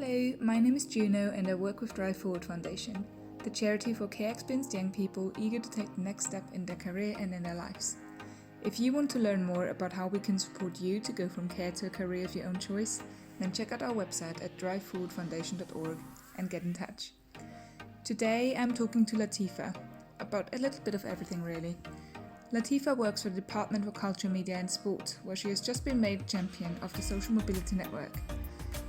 Hello, my name is Juno and I work with Drive Forward Foundation, the charity for care-experienced young people eager to take the next step in their career and in their lives. If you want to learn more about how we can support you to go from care to a career of your own choice, then check out our website at driveforwardfoundation.org and get in touch. Today I'm talking to Latifaha about a little bit of everything really. Latifaha works for the Department for Culture, Media and Sport, where she has just been made champion of the Social Mobility Network.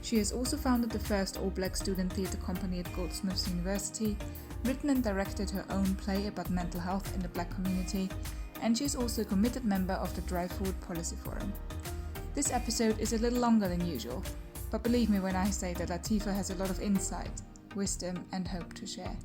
She has also founded the first all-black student theatre company at Goldsmiths University, written and directed her own play about mental health in the black community, and she is also a committed member of the Drive Forward Policy Forum. This episode is a little longer than usual, but believe me when I say that Latifaha has a lot of insight, wisdom and hope to share.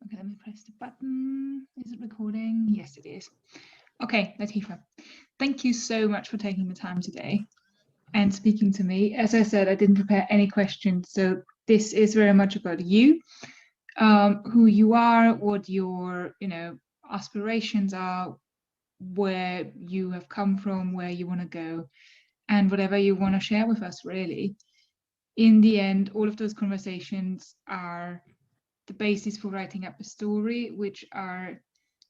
Okay, let me press the button. Is it recording? Yes, it is. Okay, Latifaha, thank you so much for taking the time today and speaking to me. As I said, I didn't prepare any questions, so this is very much about you, who you are, what your aspirations are, where you have come from, where you want to go, and whatever you want to share with us, really. In the end, all of those conversations are the basis for writing up a story, which are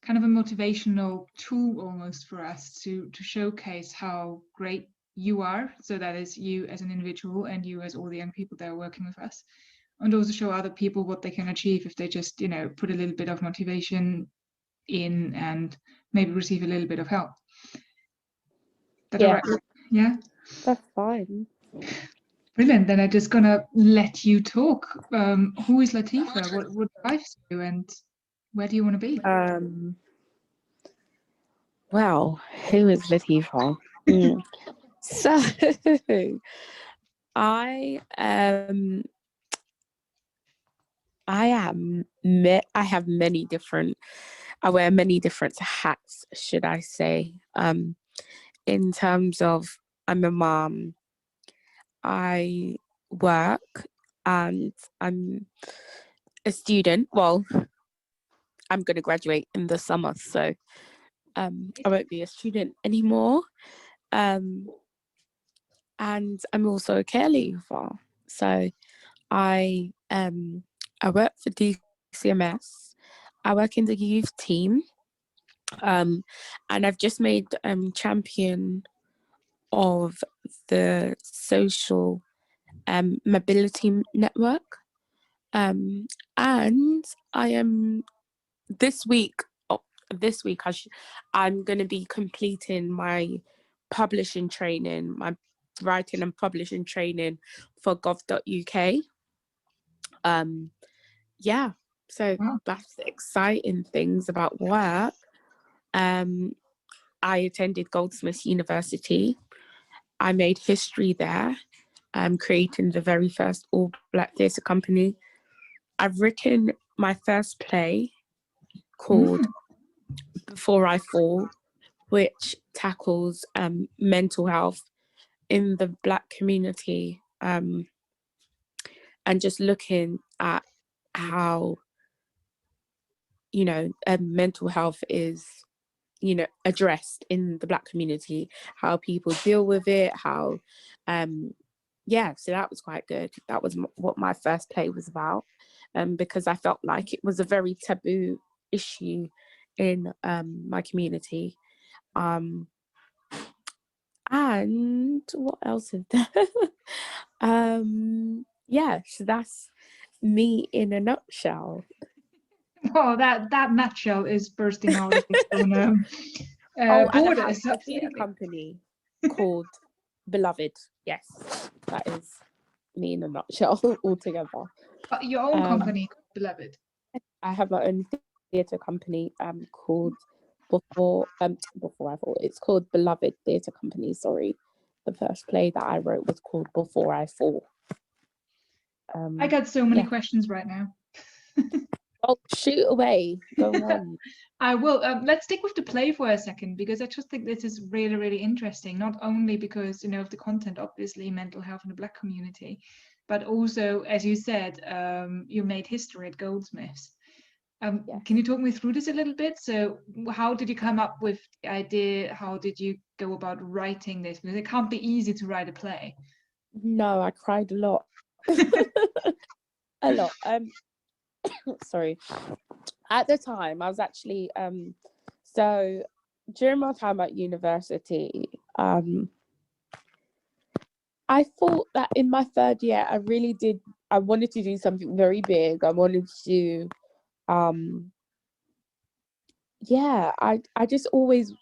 kind of a motivational tool almost for us to showcase how great you are. So that is you as an individual and you as all the young people that are working with us, and also show other people what they can achieve if they just put a little bit of motivation in and maybe receive a little bit of help. That all right? Yeah, that's fine. Brilliant. Then I'm just gonna let you talk. Who is Latifaha? What drives you, and where do you want to be? Well, who is Latifaha? So I have many different. I wear many different hats, should I say? In terms of, I'm a mom. I work, and I'm a student. Well, I'm going to graduate in the summer, so I won't be a student anymore. And I'm also a care leaver. So I work for DCMS. I work in the youth team. And I've just made champion of the social mobility network. And I am this week I'm going to be completing my publishing training, my writing and publishing training for gov.uk. So that's the exciting things about work. I attended Goldsmiths University. I made history there, creating the very first all-black theatre company. I've written my first play called Before I Fall, which tackles mental health in the black community, and just looking at how mental health is addressed in the black community, how people deal with it, how so that was quite good. That was what my first play was about, because I felt like it was a very taboo issue in my community. And what else is there? So that's me in a nutshell. Oh, that nutshell is bursting out of its own borders. And I have a theatre company called Beloved. Yes, that is me in a nutshell altogether. Your own company, Beloved. I have my own theatre company called Before I Fall. It's called Beloved Theatre Company. Sorry, the first play that I wrote was called Before I Fall. I got so many questions right now. Oh, shoot away. Go on. I will. Let's stick with the play for a second, because I just think this is really, really interesting. Not only because, of the content, obviously, mental health in the Black community, but also, as you said, you made history at Goldsmiths. Yes. Can you talk me through this a little bit? So how did you come up with the idea? How did you go about writing this? Because it can't be easy to write a play. No, I cried a lot. A lot. Sorry. At the time, I was actually so during my time at university, I thought that in my third year, I wanted to do something very big. I wanted to, I just always,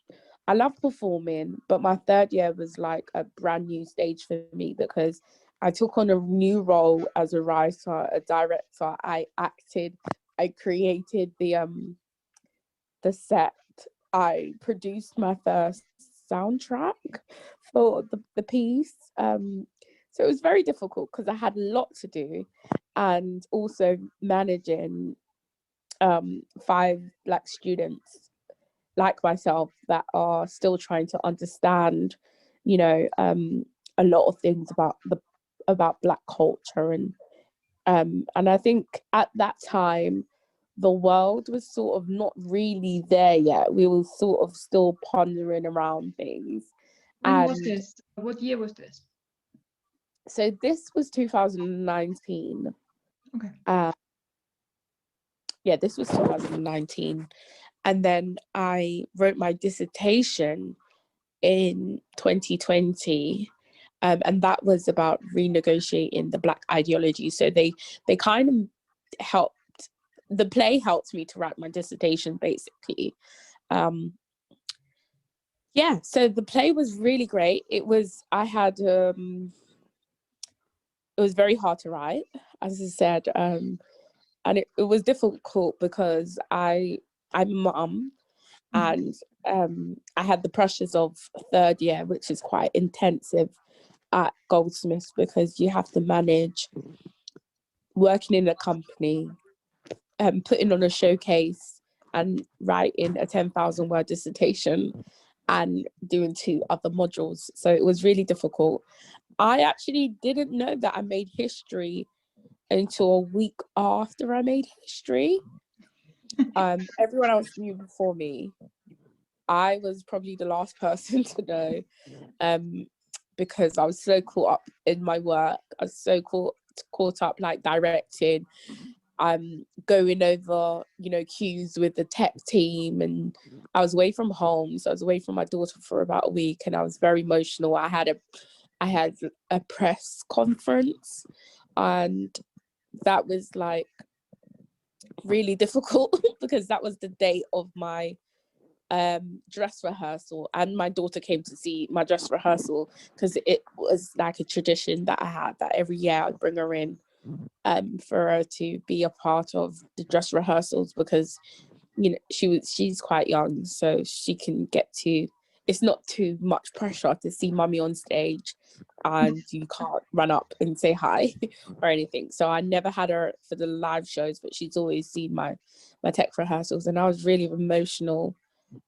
I love performing, but my third year was like a brand new stage for me because I took on a new role as a writer, a director. I acted, I created the set. I produced my first soundtrack for the piece. So it was very difficult because I had a lot to do, and also managing 5 Black students like myself that are still trying to understand, a lot of things about Black culture, and I think at that time the world was sort of not really there yet. We were sort of still pondering around things. When was And this? What year was this? so this was 2019. Okay. Yeah, this was 2019. And then I wrote my dissertation in 2020. And that was about renegotiating the Black ideology. So they kind of helped, the play helped me to write my dissertation, basically. So the play was really great. It was very hard to write, as I said, and it was difficult because I'm a mum, and I had the pressures of third year, which is quite intensive at Goldsmiths because you have to manage working in a company, putting on a showcase and writing a 10,000 word dissertation and doing 2 other modules. So it was really difficult. I actually didn't know that I made history until a week after I made history. Everyone else knew before me. I was probably the last person to know, because I was so caught up in my work. I was so caught up like directing, going over, cues with the tech team, and I was away from home. So I was away from my daughter for about a week, and I was very emotional. I had a press conference, and that was like really difficult because that was the day of my dress rehearsal, and my daughter came to see my dress rehearsal because it was like a tradition that I had that every year I'd bring her in for her to be a part of the dress rehearsals, because she's quite young, so she can get to, it's not too much pressure to see mummy on stage and you can't run up and say hi or anything. So I never had her for the live shows, but she's always seen my tech rehearsals, and I was really emotional.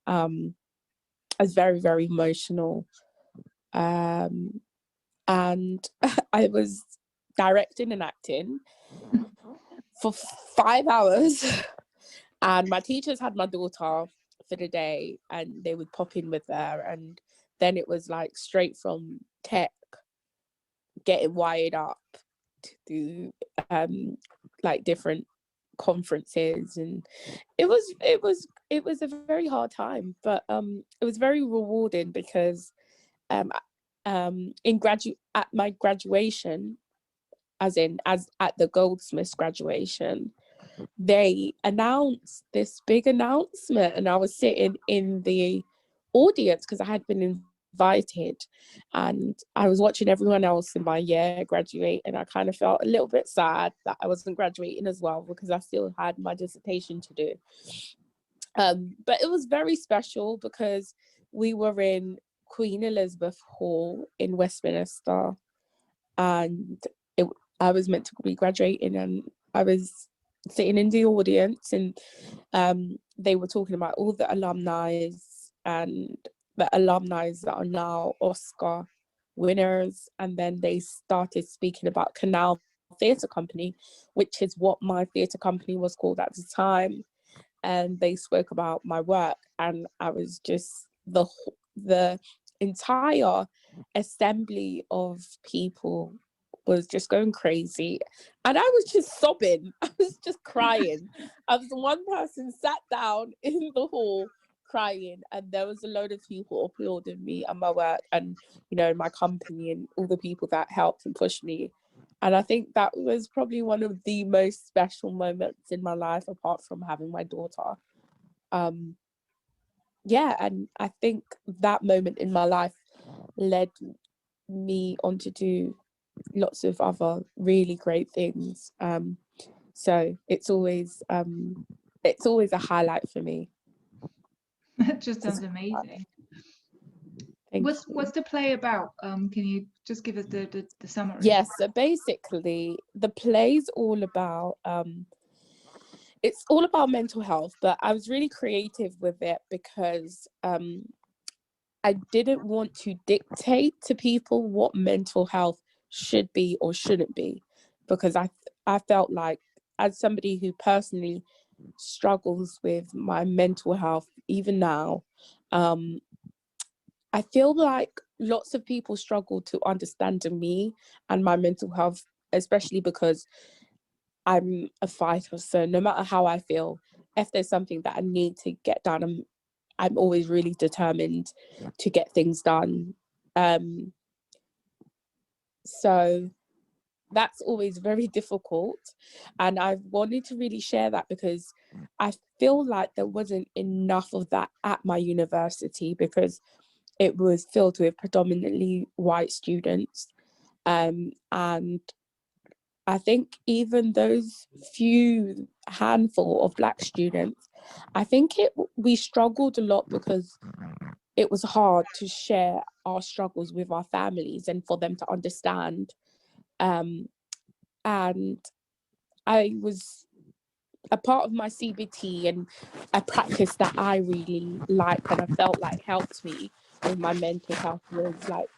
I was very, very emotional. And I was directing and acting for 5 hours. And my teachers had my daughter for the day, and they would pop in with her. And then it was like straight from tech, getting wired up to do like different conferences, and it was a very hard time, but it was very rewarding because at my graduation, as at the Goldsmiths graduation, they announced this big announcement, and I was sitting in the audience because I had been invited, and I was watching everyone else in my year graduate, and I kind of felt a little bit sad that I wasn't graduating as well because I still had my dissertation to do. But it was very special because we were in Queen Elizabeth Hall in Westminster, and I was meant to be graduating, and I was sitting in the audience, and they were talking about all the alumni and the alumni that are now Oscar winners. And then they started speaking about Canal Theatre Company, which is what my theatre company was called at the time. And they spoke about my work, and I was just, the entire assembly of people was just going crazy, and I was just sobbing. I was just crying. I was the one person sat down in the hall crying, and there was a load of people applauding me and my work, and my company, and all the people that helped and pushed me. And I think that was probably one of the most special moments in my life, apart from having my daughter. Yeah, and I think that moment in my life led me on to do lots of other really great things. So it's always a highlight for me. That just sounds amazing. What's the play about? Can you just give us the summary? Yes, so basically the play's all about it's all about mental health, but I was really creative with it because I didn't want to dictate to people what mental health should be or shouldn't be, because I felt like, as somebody who personally struggles with my mental health even now, I feel like lots of people struggle to understand me and my mental health, especially because I'm a fighter. So no matter how I feel, if there's something that I need to get done, I'm always really determined to get things done. So that's always very difficult. And I wanted to really share that because I feel like there wasn't enough of that at my university, because it was filled with predominantly white students. And I think even those few handful of Black students, I think we struggled a lot because it was hard to share our struggles with our families and for them to understand. And I was a part of my CBT, and a practice that I really liked and I felt like helped me with my mental health was like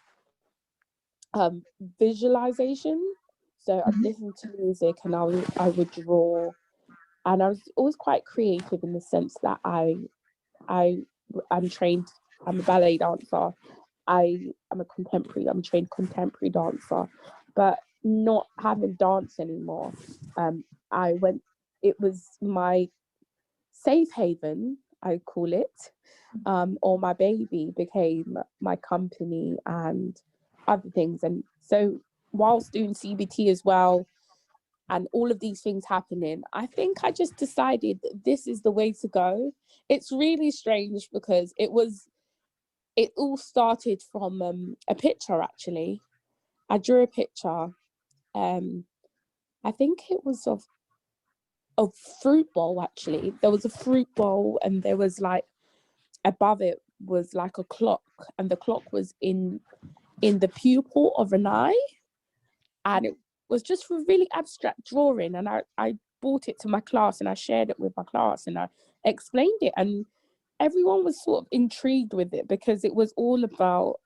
visualization. So I'd listen to music and I would draw, and I was always quite creative in the sense that I'm trained. I'm a ballet dancer. I'm a trained contemporary dancer, but not having dance anymore. It was my safe haven, I call it, or my baby became my company and other things. And so whilst doing CBT as well, and all of these things happening, I think I just decided this is the way to go. It's really strange because it all started from a picture, actually. I drew a picture. I think it was of a fruit bowl, actually. There was a fruit bowl, and there was like, above it was like a clock, and the clock was in the pupil of an eye. And it was just a really abstract drawing. And I brought it to my class and I shared it with my class and I explained it. And everyone was sort of intrigued with it because it was all about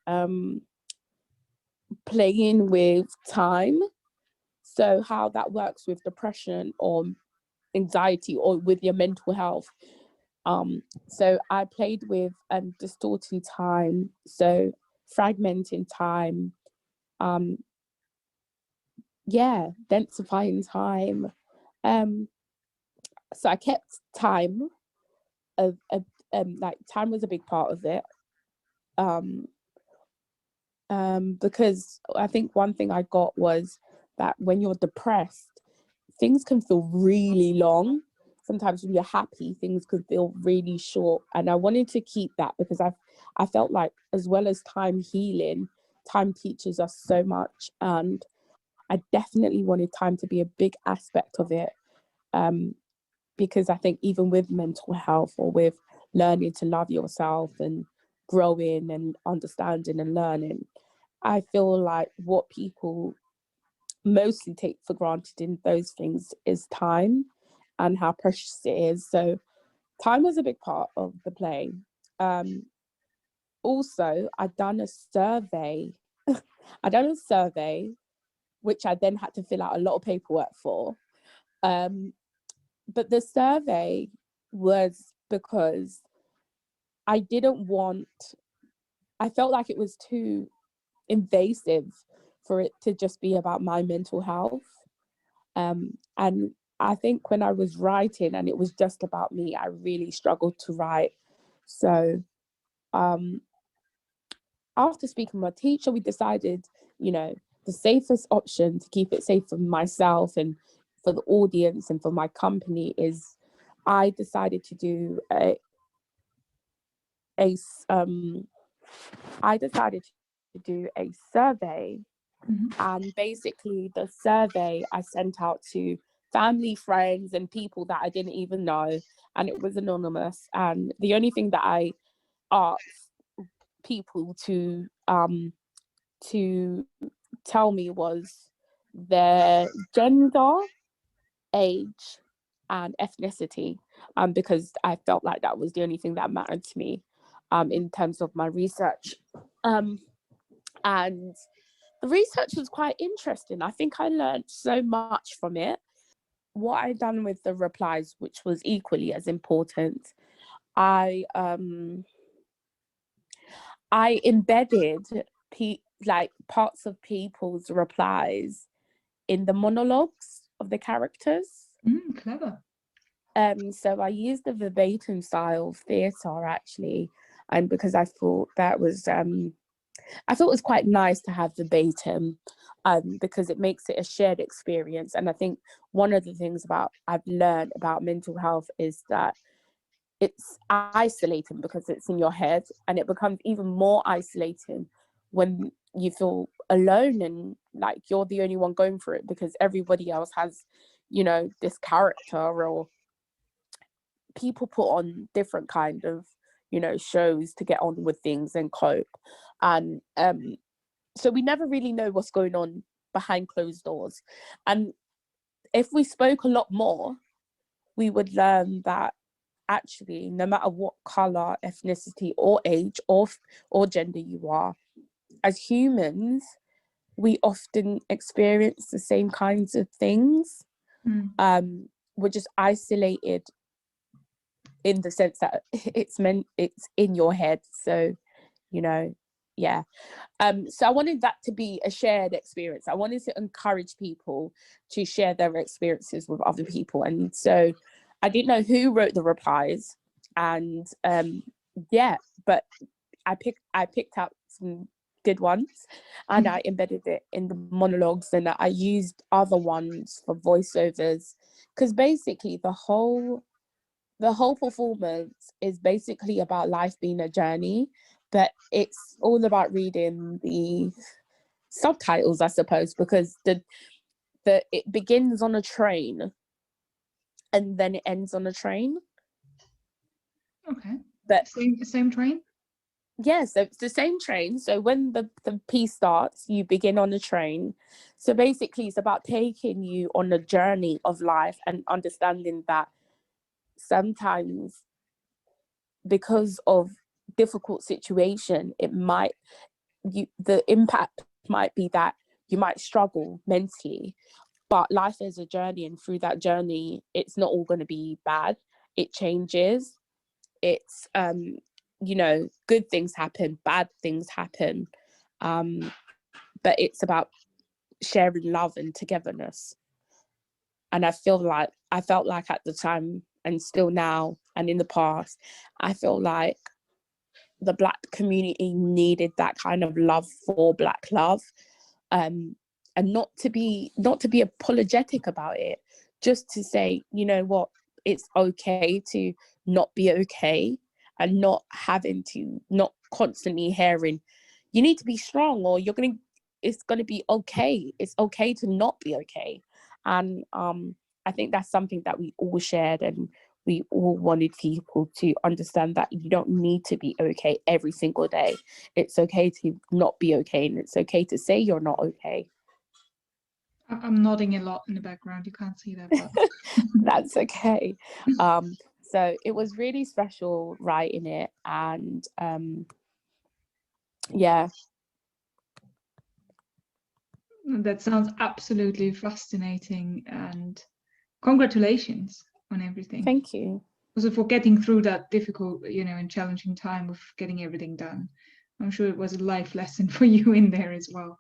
playing with time. So how that works with depression or anxiety or with your mental health. So I played with distorting time, so fragmenting time, densifying time. So I kept time like time was a big part of it. Because I think one thing I got was that when you're depressed, things can feel really long. Sometimes when you're happy, things can feel really short. And I wanted to keep that because I felt like, as well as time healing, time teaches us so much. And I definitely wanted time to be a big aspect of it. Because I think even with mental health or with learning to love yourself and growing and understanding and learning, I feel like what people mostly take for granted in those things is time. and how precious it is. So time was a big part of the play. Also, I'd done a survey. Which I then had to fill out a lot of paperwork for. But the survey was because I felt like it was too invasive for it to just be about my mental health. And I think when I was writing and it was just about me, I really struggled to write. So after speaking with my teacher, we decided, the safest option to keep it safe for myself and for the audience and for my company is I decided to do a survey. And basically the survey I sent out to family, friends, and people that I didn't even know, and it was anonymous. And the only thing that I asked people to tell me was their gender, age, and ethnicity, because I felt like that was the only thing that mattered to me in terms of my research. And the research was quite interesting. I think I learned so much from it. What I done with the replies, which was equally as important, I embedded parts of people's replies in the monologues of the characters. Clever. So I used the verbatim style of theatre actually, and because I thought it was quite nice to have verbatim, because it makes it a shared experience. And I think one of the things I've learned about mental health is that it's isolating because it's in your head, and it becomes even more isolating when you feel alone and like you're the only one going through it, because everybody else has, this character, or people put on different kind of, shows to get on with things and cope. And so we never really know what's going on behind closed doors. And if we spoke a lot more, we would learn that actually, no matter what color, ethnicity, or age, or gender you are, as humans, we often experience the same kinds of things. We're just isolated in the sense that it's in your head. So, yeah. So I wanted that to be a shared experience. I wanted to encourage people to share their experiences with other people. And so I didn't know who wrote the replies, and but I picked out some good ones, and I embedded it in the monologues, and I used other ones for voiceovers, because basically the whole performance is basically about life being a journey, but it's all about reading the subtitles, I suppose, because it begins on a train and then it ends on a train. Okay. But same train? Yeah, so it's the same train. So when the piece starts, you begin on the train. So basically it's about taking you on a journey of life and understanding that sometimes because of difficult situation, the impact might be that you might struggle mentally, but life is a journey, and through that journey, it's not all going to be bad. It changes. It's good things happen, bad things happen, but it's about sharing love and togetherness. And I felt like at the time, and still now, and in the past, I feel like the Black community needed that kind of love for Black love, and not to be apologetic about it, just to say, you know what, it's okay to not be okay, and not constantly hearing you need to be strong, or it's gonna be okay. It's okay to not be okay. And I think that's something that we all shared, and we all wanted people to understand that you don't need to be okay every single day. It's okay to not be okay, and it's okay to say you're not okay. I'm nodding a lot in the background. You can't see that, but That's okay. So it was really special writing it, and yeah. that sounds absolutely fascinating. And congratulations on everything. Thank you. Also for getting through that difficult, and challenging time of getting everything done. I'm sure it was a life lesson for you in there as well.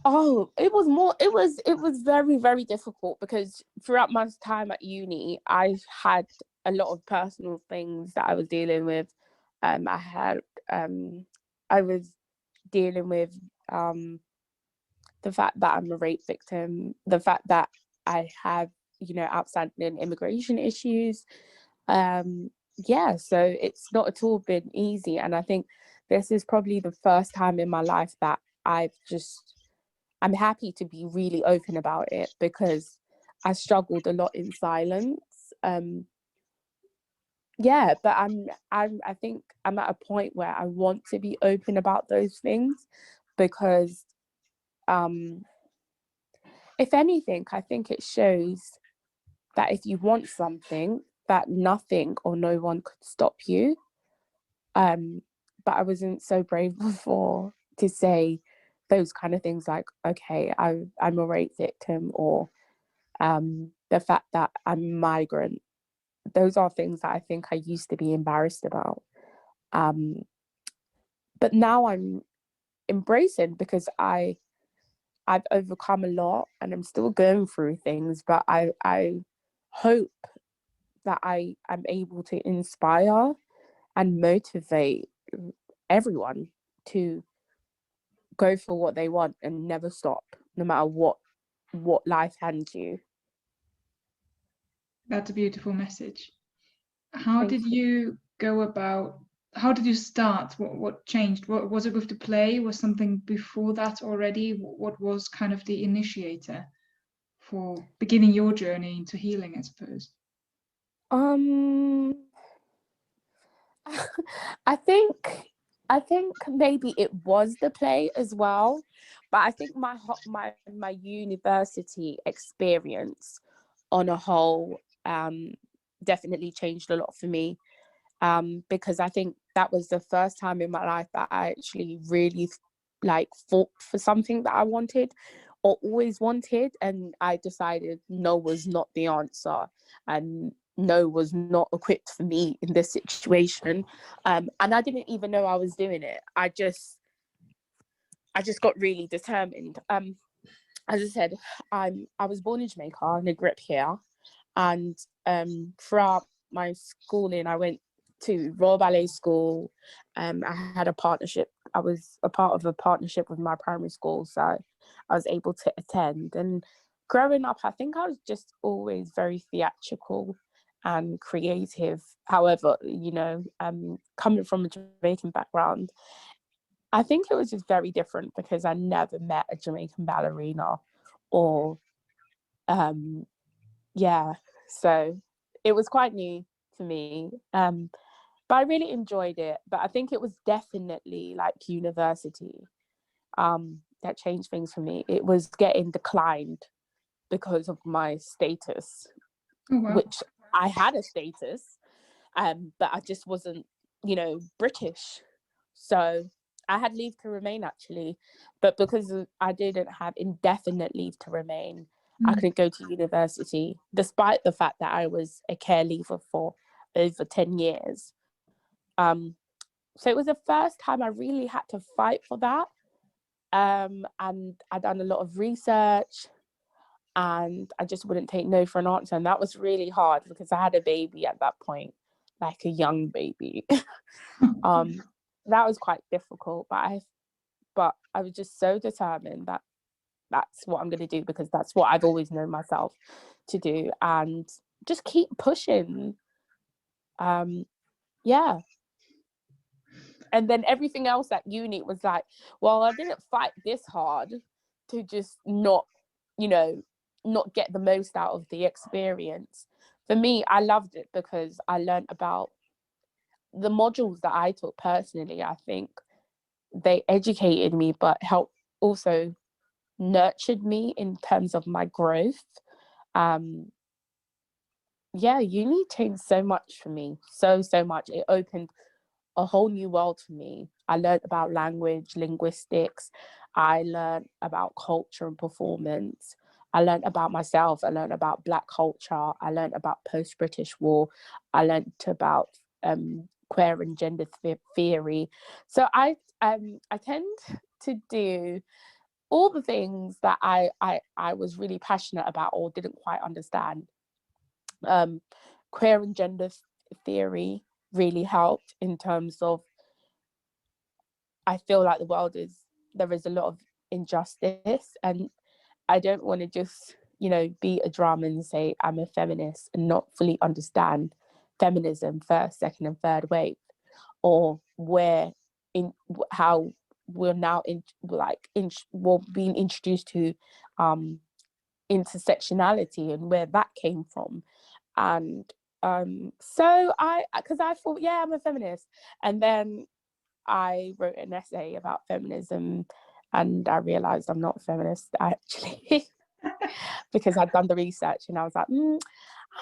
Oh, it was very, very difficult because throughout my time at uni, I had a lot of personal things that I was dealing with. I was dealing with the fact that I'm a rape victim, the fact that I have, outstanding immigration issues. Yeah, so it's not at all been easy. And I think this is probably the first time in my life that I'm happy to be really open about it, because I struggled a lot in silence. Yeah, but I think I'm at a point where I want to be open about those things, because if anything, I think it shows that if you want something, that nothing or no one could stop you. But I wasn't so brave before to say those kind of things, like, okay, I'm a rape victim, or the fact that I'm a migrant. Those are things that I think I used to be embarrassed about. But now I'm embracing, because I've overcome a lot and I'm still going through things, but I hope that I'm able to inspire and motivate everyone to go for what they want and never stop, no matter what life hands you. That's a beautiful message. How Thank did you. you go about? How did you start? What changed? What was it with the play? Was something before that already? What was kind of the initiator for beginning your journey into healing, I suppose? Um, I think I think maybe it was the play as well, but I think my university experience on a whole definitely changed a lot for me, because I think that was the first time in my life that I actually really like fought for something that I wanted or always wanted, and I decided no was not the answer, and no was not equipped for me in this situation. And I didn't even know I was doing it. I just got really determined. As I said, I was born in Jamaica and I grew up here, and throughout my schooling I went to Royal Ballet School. I had a partnership. I was a part of a partnership with my primary school, so I was able to attend. And growing up, I think I was just always very theatrical and creative. However, coming from a Jamaican background, I think it was just very different because I never met a Jamaican ballerina, or yeah, so it was quite new to me. But I really enjoyed it. But I think it was definitely like university that changed things for me. It was getting declined because of my status, Oh wow. which I had a status, but I just wasn't, British. So I had leave to remain actually, but because I didn't have indefinite leave to remain, I couldn't go to university, despite the fact that I was a care leaver for over 10 years. So it was the first time I really had to fight for that. And I done a lot of research, and I just wouldn't take no for an answer. And that was really hard because I had a baby at that point, like a young baby. That was quite difficult, but I was just so determined that that's what I'm going to do, because that's what I've always known myself to do, and just keep pushing. Yeah. And then everything else at uni was like, well, I didn't fight this hard to just not get the most out of the experience. For me, I loved it because I learned about the modules that I took personally. I think they educated me, but helped also nurtured me in terms of my growth. Yeah, uni changed so much for me, so much. It opened a whole new world for me. I learned about language, linguistics. I learned about culture and performance. I learned about myself. I learned about Black culture. I learned about post-British War. I learned about queer and gender theory. So I tend to do all the things that I was really passionate about or didn't quite understand. Queer and gender theory really helped in terms of, I feel like there is a lot of injustice, and I don't want to just, be a drama and say I'm a feminist and not fully understand feminism first, second, and third wave, or how we're now we're being introduced to intersectionality and where that came from. And so because I thought, yeah, I'm a feminist, and then I wrote an essay about feminism, and I realized I'm not a feminist actually, because I'd done the research, and I was like,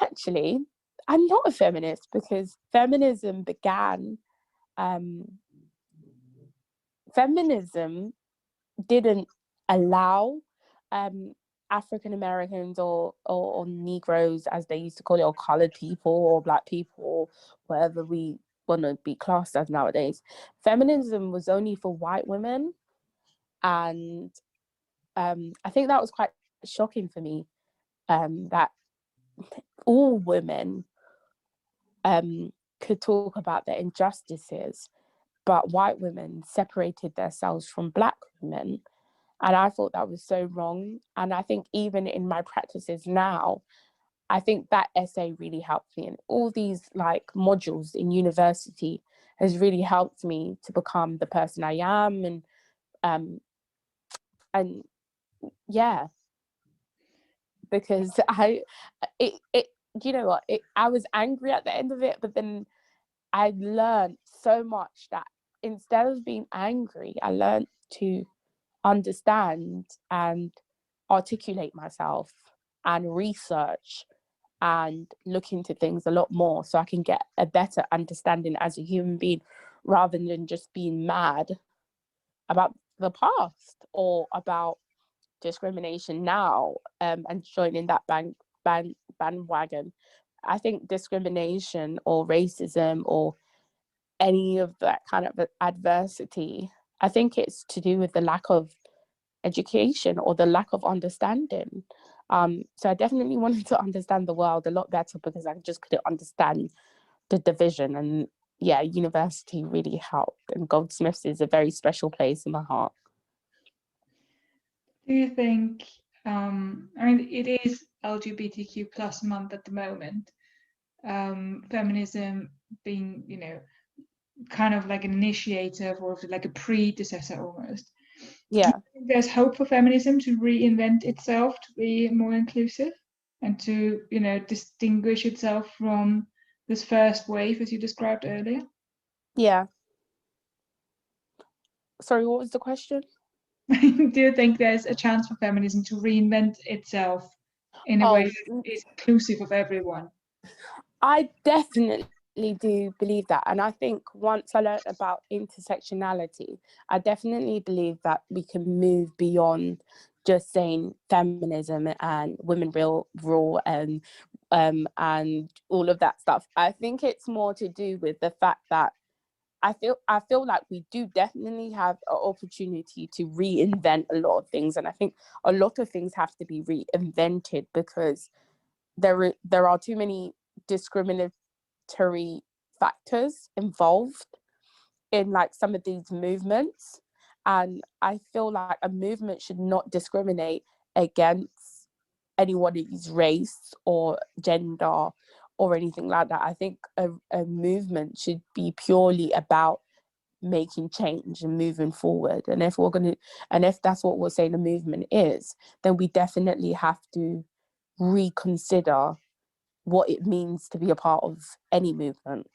actually, I'm not a feminist, because feminism didn't allow African Americans or Negroes, as they used to call it, or colored people or Black people, whatever we want to be classed as nowadays. Feminism was only for white women. And I think that was quite shocking for me, that all women could talk about their injustices, but white women separated themselves from Black women. And I thought that was so wrong. And I think even in my practices now, I think that essay really helped me. And all these modules in university has really helped me to become the person I am. And yeah, because I was angry at the end of it, but then I learned so much that instead of being angry, I learned to understand and articulate myself and research and look into things a lot more, so I can get a better understanding as a human being, rather than just being mad about the past or about discrimination now, and joining that bandwagon. I think discrimination or racism or any of that kind of adversity, I think it's to do with the lack of education or the lack of understanding. So I definitely wanted to understand the world a lot better, because I just couldn't understand the division. And yeah, university really helped, and Goldsmiths is a very special place in my heart. Do you think, I mean, it is LGBTQ plus month at the moment, feminism being, kind of like an initiative or like a predecessor almost. Yeah. Do you think there's hope for feminism to reinvent itself, to be more inclusive and to, distinguish itself from this first wave, as you described earlier? Yeah. Sorry, what was the question? Do you think there's a chance for feminism to reinvent itself in a way that is inclusive of everyone? I definitely do believe that. And I think once I learned about intersectionality, I definitely believe that we can move beyond just saying feminism and women rule and all of that stuff. I think it's more to do with the fact that I feel like we do definitely have an opportunity to reinvent a lot of things. And I think a lot of things have to be reinvented, because there are too many discriminatory factors involved in some of these movements. And I feel like a movement should not discriminate against anybody's race or gender or anything like that. I think a movement should be purely about making change and moving forward. And if that's what we're saying a movement is, then we definitely have to reconsider what it means to be a part of any movement.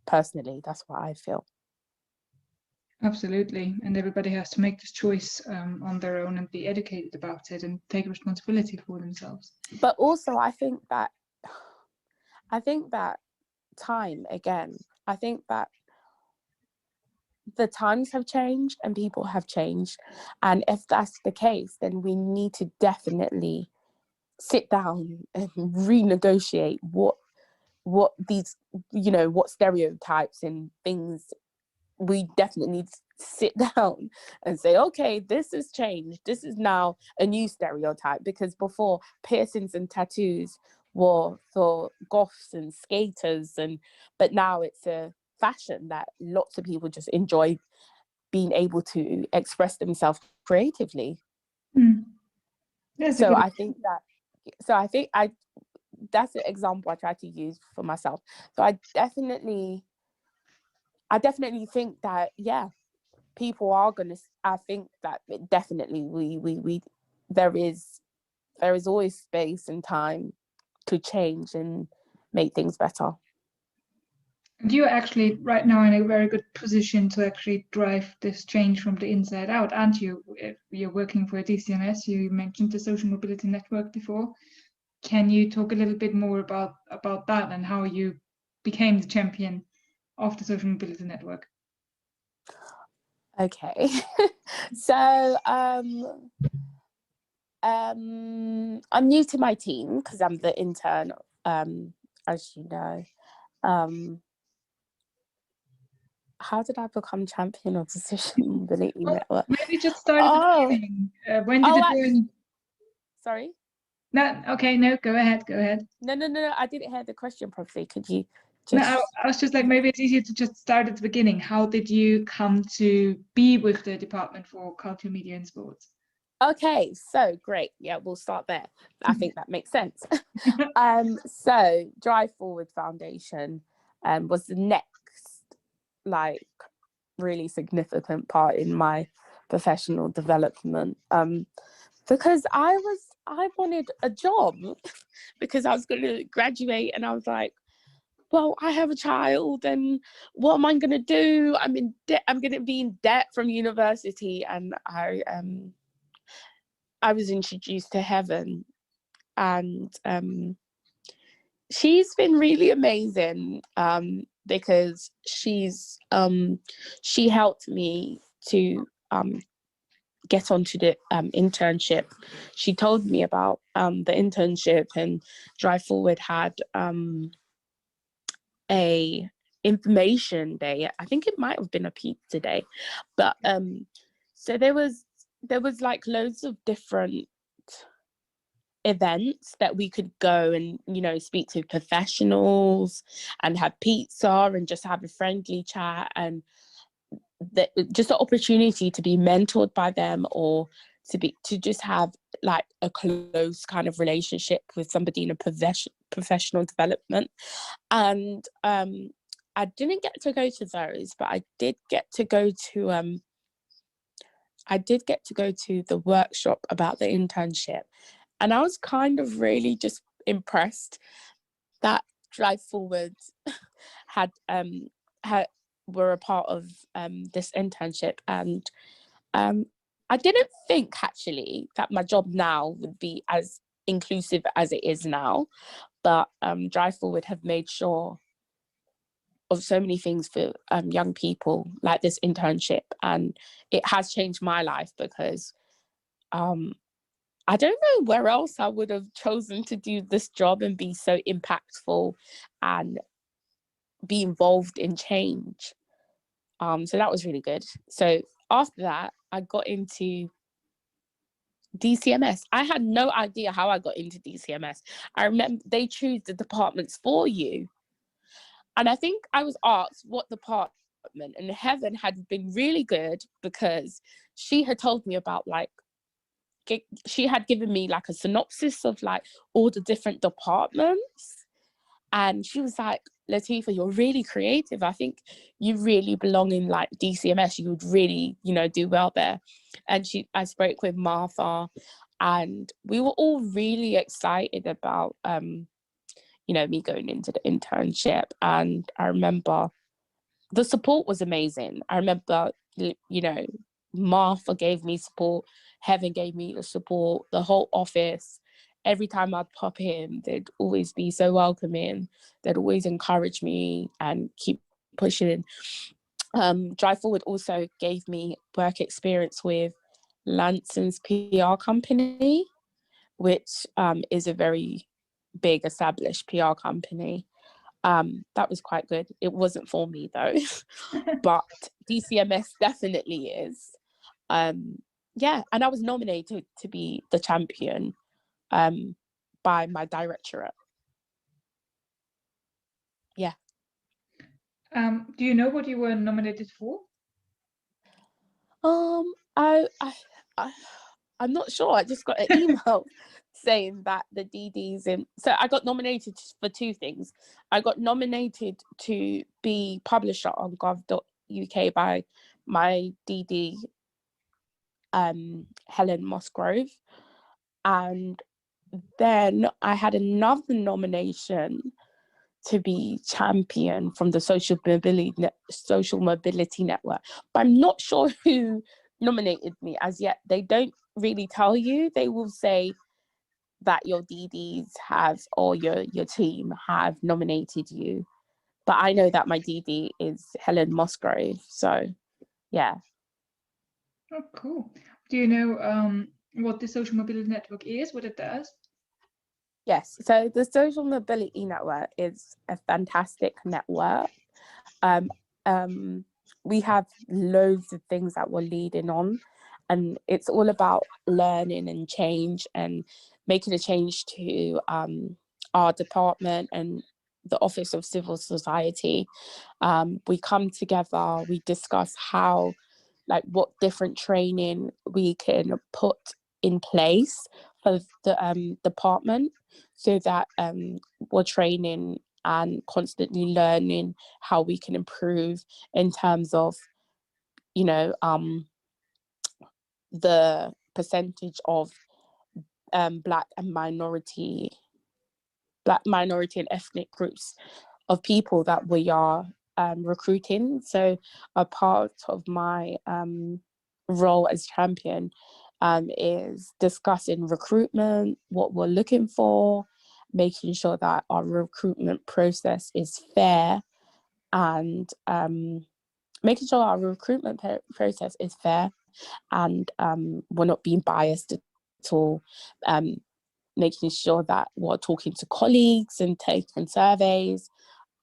Personally, that's what I feel. Absolutely. And everybody has to make this choice on their own and be educated about it and take responsibility for themselves. But also, I think that time again, I think that the times have changed and people have changed. And if that's the case, then we need to definitely sit down and renegotiate what these, what stereotypes and things. We definitely need to sit down and say, okay, this has changed. This is now a new stereotype, because before, piercings and tattoos were for goths and skaters, but now it's a fashion that lots of people just enjoy being able to express themselves creatively. That's a So good. I think I that's an example I try to use for myself. So I definitely think that, yeah, people are gonna. I think that definitely we there is always space and time to change and make things better. You're actually right now in a very good position to actually drive this change from the inside out, aren't you? If you're working for a DCMS, you mentioned the Social Mobility Network before. Can you talk a little bit more about that and how you became the champion of the Social Mobility Network? Okay. So I'm new to my team because I'm the intern, as you know. How did I become champion of the Social Mobility Network? Maybe just start at the Oh, beginning. When did it join? Sorry? No, okay, no, go ahead. No, I didn't hear the question properly. Could you No, just... I was just like, maybe it's easier to just start at the beginning. How did you come to be with the Department for Culture, Media and Sports? Okay, so great. Yeah, we'll start there. I think that makes sense. So Drive Forward Foundation was the next, like, really significant part in my professional development, because I wanted a job because I was going to graduate, and I was like, well, I have a child, and what am I going to do? I'm in debt. I'm going to be in debt from university, and I was introduced to Heaven, and she's been really amazing, because she helped me to get onto the internship. She told me about the internship, and Drive Forward had a information day. I think it might have been a pizza day, but so there was like loads of different events that we could go and speak to professionals and have pizza and just have a friendly chat, and just the opportunity to be mentored by them, or to just have like a close kind of relationship with somebody in a professional development. And I didn't get to go to those, but I did get to go to the workshop about the internship, and I was kind of really just impressed that Drive Forward had were a part of this internship. And I didn't think actually that my job now would be as inclusive as it is now, but Drive Forward have made sure of so many things for young people, like this internship, and it has changed my life, because I don't know where else I would have chosen to do this job and be so impactful and be involved in change. So that was really good. So after that, I got into DCMS. I had no idea how I got into DCMS. I remember they choose the departments for you. And I think I was asked what department, and Heaven had been really good, because she had told me about, like, she had given me like a synopsis of like all the different departments. And she was like, Latifa, you're really creative. I think you really belong in like DCMS. You would really, do well there. And I spoke with Martha, and we were all really excited about, me going into the internship. And I remember the support was amazing. I remember, you know, Martha gave me support, Heaven gave me the support, the whole office. Every time I'd pop in, they'd always be so welcoming. They'd always encourage me and keep pushing. Drive Forward also gave me work experience with Lanson's PR company, which is a very big established PR company. That was quite good. It wasn't for me though, but DCMS definitely is. Yeah, and I was nominated to be the champion by my directorate. Yeah. Do you know what you were nominated for? I I'm not sure. I just got an email saying that the DDs in. So I got nominated for two things. I got nominated to be publisher on gov.uk by my DD, Helen Musgrove, and then I had another nomination to be champion from the Social Mobility Network. But I'm not sure who nominated me as yet. They don't really tell you. They will say that your DDs have, or your team have nominated you. But I know that my DD is Helen Musgrove. So yeah. Oh, cool. Do you know what the Social Mobility Network is, what it does? Yes, so the Social Mobility Network is a fantastic network. We have loads of things that we're leading on, and it's all about learning and change and making a change to our department and the Office of Civil Society. We come together, we discuss how, like, what different training we can put in place for the department, so that we're training and constantly learning how we can improve in terms of, you know, the percentage of Black minority and ethnic groups of people that we are recruiting. So a part of my role as champion is discussing recruitment, what we're looking for, making sure that our recruitment process is fair, and making sure our recruitment process is fair, and we're not being biased at all. Making sure that we're talking to colleagues and taking surveys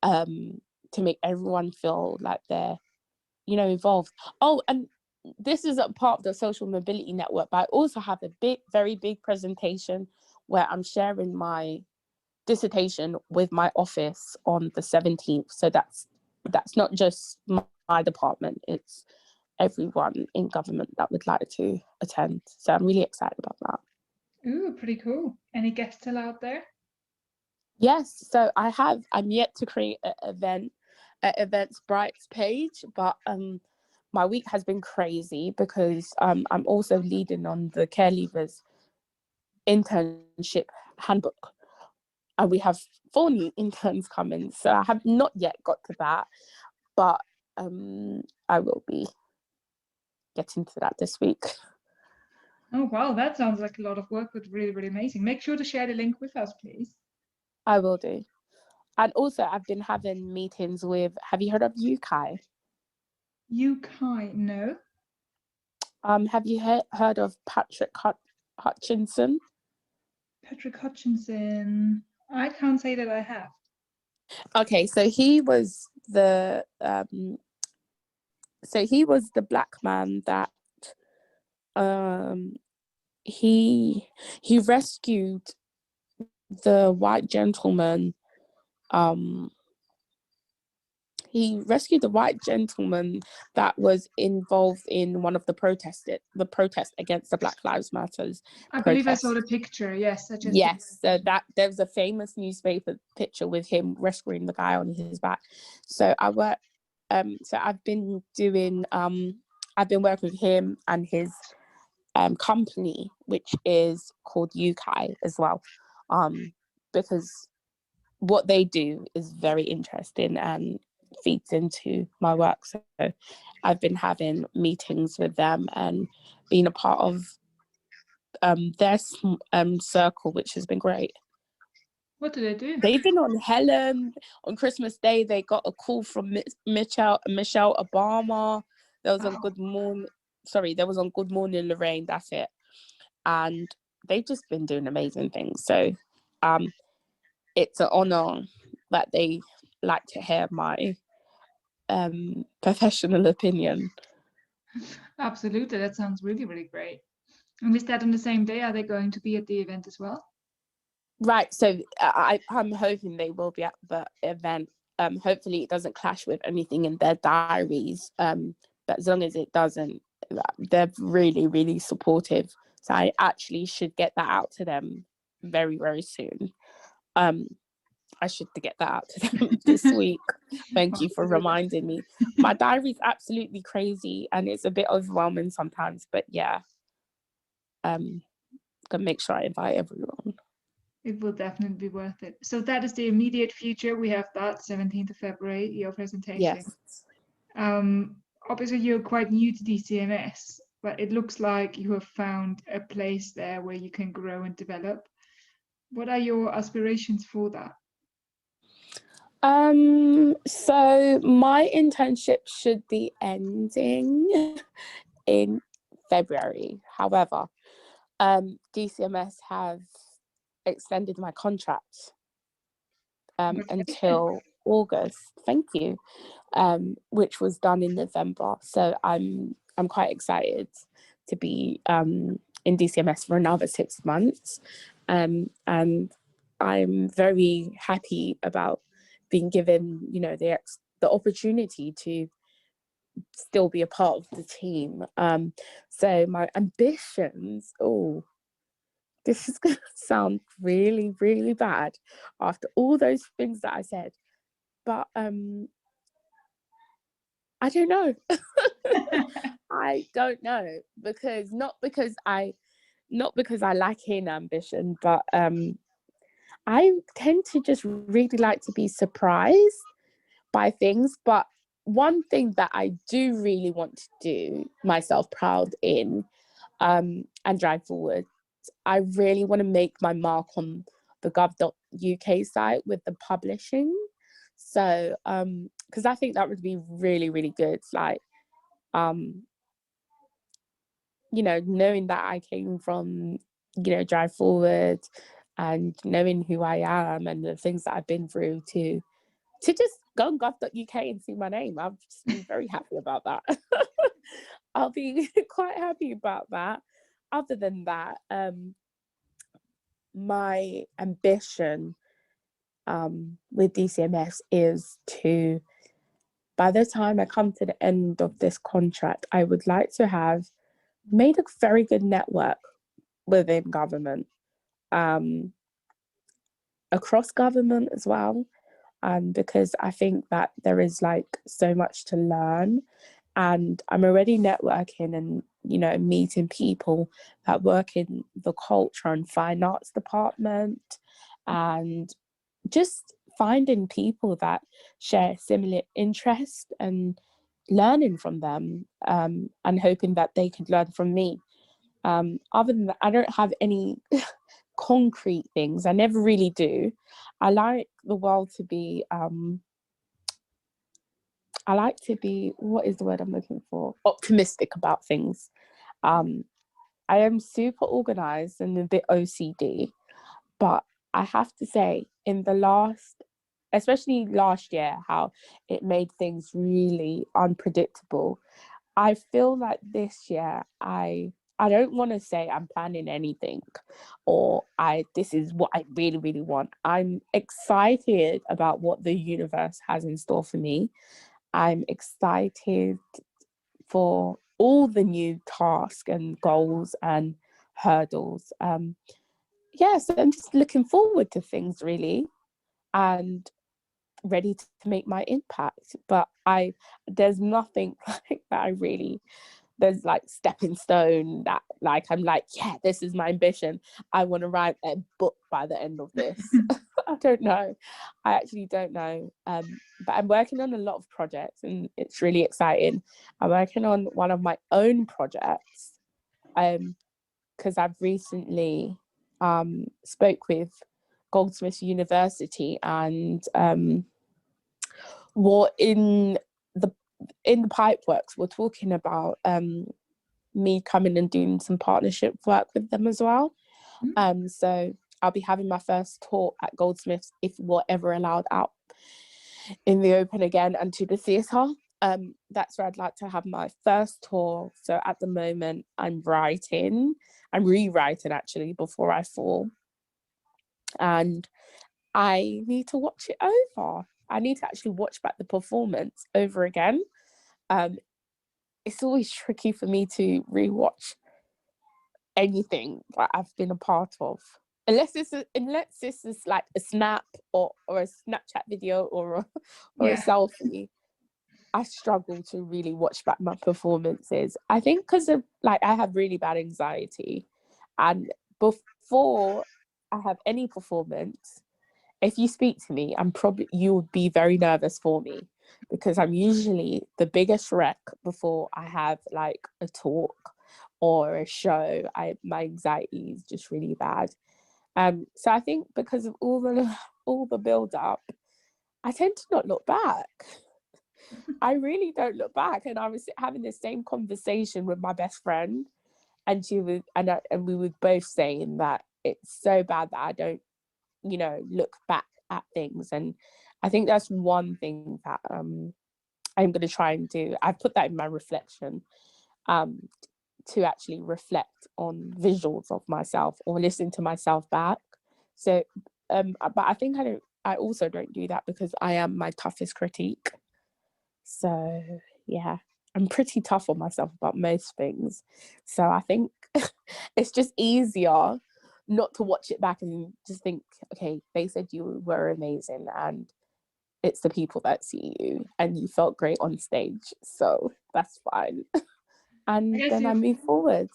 to make everyone feel like they're, you know, involved. Oh, and this is a part of the Social Mobility Network, but I also have a very big presentation where I'm sharing my dissertation with my office on the 17th. So that's not just my department, it's everyone in government that would like to attend. So I'm really excited about that. Ooh, pretty cool. Any guests still out there? Yes, so I'm yet to create an Eventbrite page, but my week has been crazy because I'm also leading on the Care Leavers internship handbook, and we have 4 new interns coming, so I have not yet got to that, but I will be getting to that this week. Oh, wow, that sounds like a lot of work, but really, really amazing. Make sure to share the link with us, please. I will do. And also, I've been having meetings with, have you heard of UKI? UKI, no. Have you heard of Patrick Hutchinson? Patrick Hutchinson. I can't say that I have. Okay, so he was the Black man that he rescued the white gentleman. He rescued the white gentleman that was involved in one of the protest against the Black Lives Matters I protest. believe I saw the picture. Yes, Yes, so that there was a famous newspaper picture with him rescuing the guy on his back. So I work. So I've been doing. I've been working with him and his company, which is called UKI as well, because what they do is very interesting, and feeds into my work. So I've been having meetings with them and being a part of their circle, which has been great. What do they do? They've been on Helen on Christmas Day. They got a call from Michelle Obama. There was on Good Morning. Sorry, there was on Good Morning Lorraine. That's it. And they've just been doing amazing things. So, it's an honor that they like to hear my professional opinion. Absolutely, that sounds really, really great. And is that on the same day? Are they going to be at the event as well? Right, so I'm hoping they will be at the event. Hopefully it doesn't clash with anything in their diaries. But as long as it doesn't, they're really, really supportive. So I actually should get that out to them very, very soon. I should get that out to them this week. Thank you for reminding me. My diary's absolutely crazy and it's a bit overwhelming sometimes, but yeah. Gonna make sure I invite everyone. It will definitely be worth it. So that is the immediate future. We have that 17th of February, your presentation. Yes. Obviously you're quite new to DCMS, but it looks like you have found a place there where you can grow and develop. What are your aspirations for that? So my internship should be ending in February. However, DCMS have extended my contract until August. Thank you. Which was done in November. So I'm quite excited to be in DCMS for another 6 months. And I'm very happy about being given, the opportunity to still be a part of the team. So my ambitions, this is going to sound really, really bad after all those things that I said, but I don't know. I don't know because not because I lack in ambition, but I tend to just really like to be surprised by things. But one thing that I do really want to do myself proud in and drive forward, I really want to make my mark on the gov.uk site with the publishing. So because I think that would be really, really good. Like knowing that I came from, Drive Forward and knowing who I am and the things that I've been through to just go on gov.uk and see my name. I'll just be very happy about that. I'll be quite happy about that. Other than that, my ambition with DCMS is to, by the time I come to the end of this contract, I would like to have made a very good network within government, across government as well, because I think that there is so much to learn, and I'm already networking and meeting people that work in the culture and fine arts department, and just finding people that share similar interests and learning from them, and hoping that they could learn from me. Other than that, I don't have any concrete things. I never really do. I like the world to be, what is the word I'm looking for? Optimistic about things. I am super organized and a bit OCD, but I have to say especially last year, how it made things really unpredictable. I feel like this year, I don't want to say I'm planning anything or this is what I really, really want. I'm excited about what the universe has in store for me. I'm excited for all the new tasks and goals and hurdles. So I'm just looking forward to things really and ready to make my impact. But there's nothing that there's stepping stone that I'm yeah, this is my ambition. I want to write a book by the end of this. I don't know. I actually don't know. But I'm working on a lot of projects and it's really exciting. I'm working on one of my own projects because I've recently spoke with Goldsmiths University and what the in the pipe works, we're talking about me coming and doing some partnership work with them as well. So I'll be having my first tour at Goldsmiths if we're ever allowed out in the open again and to the theatre. That's where I'd like to have my first tour. So at the moment I'm rewriting actually before I fall. And I need to watch it over. I need to actually watch back the performance over again. It's always tricky for me to rewatch anything that I've been a part of. Unless this is like a snap or a Snapchat video or a selfie. I struggle to really watch back my performances. I think because of like I have really bad anxiety, and before I have any performance, if you speak to me, you would be very nervous for me because I'm usually the biggest wreck before I have like a talk or a show. My anxiety is just really bad. So I think because of all the build up, I tend to not look back. I really don't look back. And I was having the same conversation with my best friend, and and we were both saying that it's so bad that I don't, look back at things. And I think that's one thing that I'm going to try and do. I've put that in my reflection, to actually reflect on visuals of myself or listen to myself back. So, but I think I also don't do that because I am my toughest critique. So yeah, I'm pretty tough on myself about most things. So I think it's just easier not to watch it back and just think, okay, they said you were amazing and it's the people that see you and you felt great on stage. So that's fine. And then I move forward.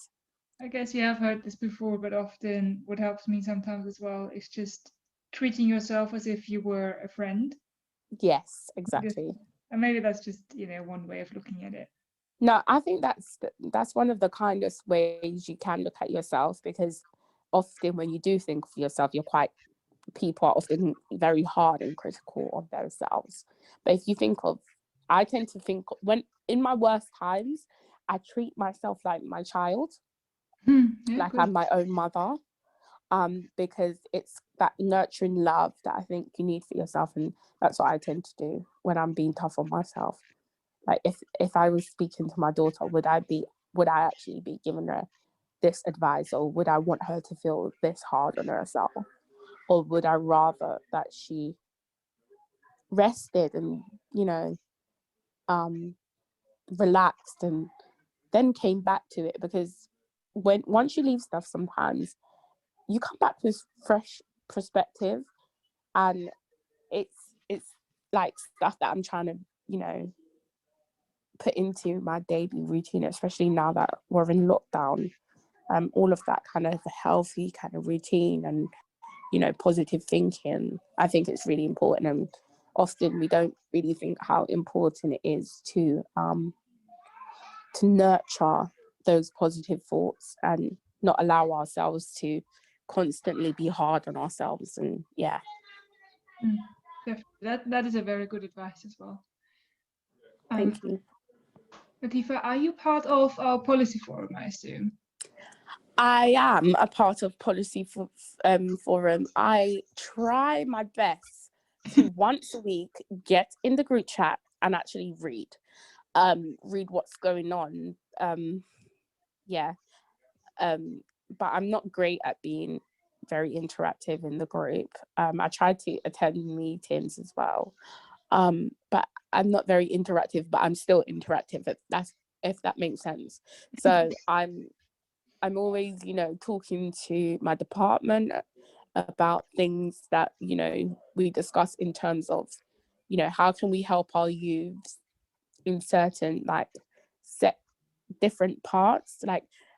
I guess you have heard this before, but often what helps me sometimes as well is just treating yourself as if you were a friend. Yes, exactly. And maybe that's just, one way of looking at it. No, I think that's one of the kindest ways you can look at yourself, because often when you do think for yourself, people are often very hard and critical of themselves. But if you I tend to think when in my worst times, I treat myself like my child, like good. I'm my own mother, because it's that nurturing love that I think you need for yourself. And that's what I tend to do when I'm being tough on myself. Like if I was speaking to my daughter, would I actually be giving her this advice, or would I want her to feel this hard on herself? Or would I rather that she rested and, relaxed and then came back to it? Because once you leave stuff, sometimes you come back with fresh perspective, and it's like stuff that I'm trying to, put into my daily routine, especially now that we're in lockdown. All of that kind of healthy kind of routine and, positive thinking, I think it's really important. And often we don't really think how important it is to nurture those positive thoughts and not allow ourselves to constantly be hard on ourselves. And yeah. That is a very good advice as well. Thank you. Latifa, are you part of our policy forum, I assume? I am a part of policy forum. I try my best to once a week get in the group chat and actually read what's going on. But I'm not great at being very interactive in the group. I try to attend meetings as well, but I'm not very interactive. But I'm still interactive. If that makes sense. So I'm always, talking to my department about things that, we discuss in terms of, how can we help our youths in certain set different parts,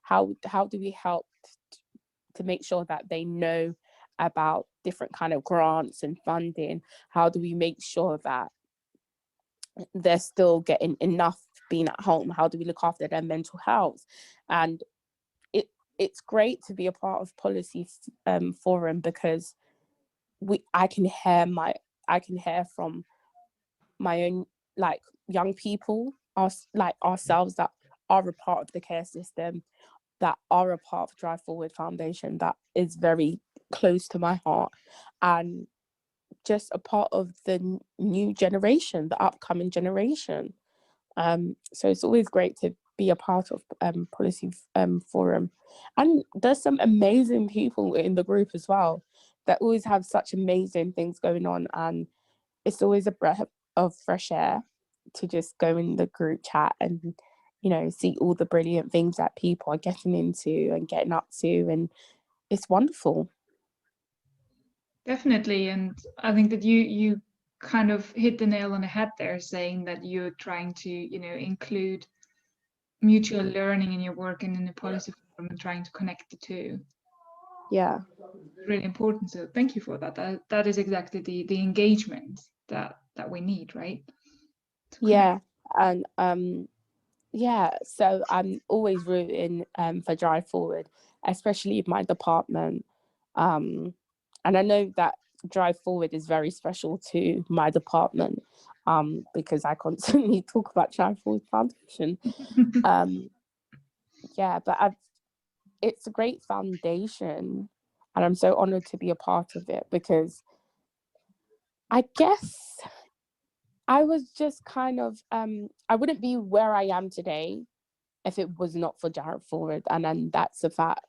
how do we help to make sure that they know about different kind of grants and funding? How do we make sure that they're still getting enough being at home? How do we look after their mental health? And it's great to be a part of policy forum, because I can hear from my own, like, young people, like ourselves, that are a part of the care system, that are a part of Drive Forward Foundation, that is very close to my heart, and just a part of the new generation, the upcoming generation. So it's always great to be a part of policy forum. And there's some amazing people in the group as well that always have such amazing things going on, and it's always a breath of fresh air to just go in the group chat and, you know, see all the brilliant things that people are getting into and getting up to, and it's wonderful. Definitely, and I think that you kind of hit the nail on the head there, saying that you're trying to, you know, include mutual learning in your work and in the policy forum, and trying to connect the two. Yeah. Really important. So thank you for that. That is exactly the engagement that we need, right? Yeah. And yeah, so I'm always rooting for Drive Forward, especially in my department. And I know that Drive Forward is very special to my department, because I constantly talk about Drive Forward Foundation. Yeah, but it's a great foundation, and I'm so honored to be a part of it, because I guess I was just kind of, I wouldn't be where I am today if it was not for Drive Forward. And then that's a fact,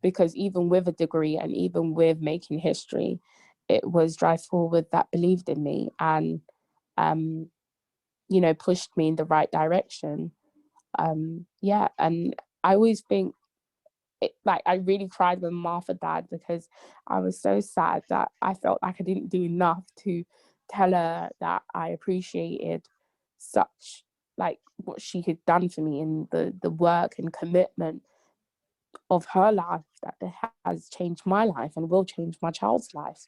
because even with a degree and even with making history, it was Drive Forward that believed in me and, you know, pushed me in the right direction. Yeah, and I always think, like, I really cried when Martha died, because I was so sad that I felt like I didn't do enough to tell her that I appreciated such, like, what she had done for me, and the work and commitment of her life that has changed my life and will change my child's life.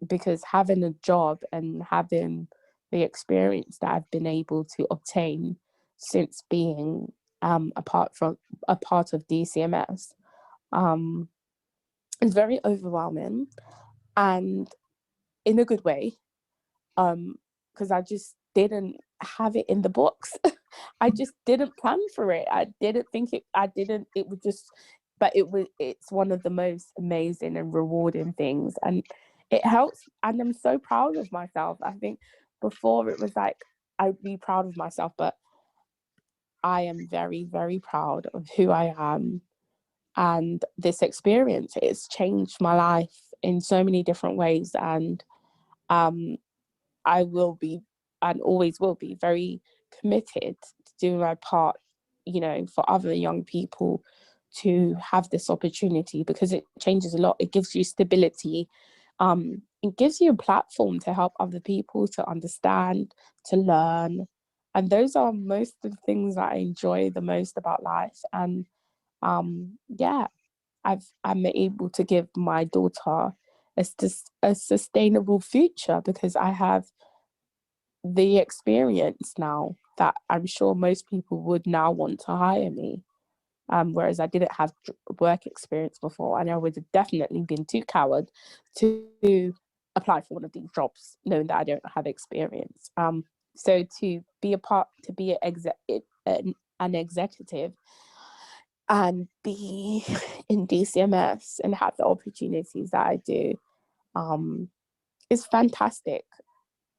Because having a job and having the experience that I've been able to obtain since being a part of DCMS is very overwhelming, and in a good way, because I just didn't have it in the books. I just didn't plan for it. It would just, but it's one of the most amazing and rewarding things, and it helps, and I'm so proud of myself. I think before it was like, I'd be proud of myself, but I am very, very proud of who I am. And this experience, it's changed my life in so many different ways. And I will be, and always will be, very committed to doing my part, you know, for other young people to have this opportunity, because it changes a lot. It gives you stability. It gives you a platform to help other people to understand, to learn. And those are most of the things that I enjoy the most about life. And yeah, I'm able to give my daughter a sustainable future, because I have the experience now that I'm sure most people would now want to hire me. Whereas I didn't have work experience before, and I would have definitely been too coward to apply for one of these jobs, knowing that I don't have experience. So to be an executive and be in DCMS and have the opportunities that I do, is fantastic.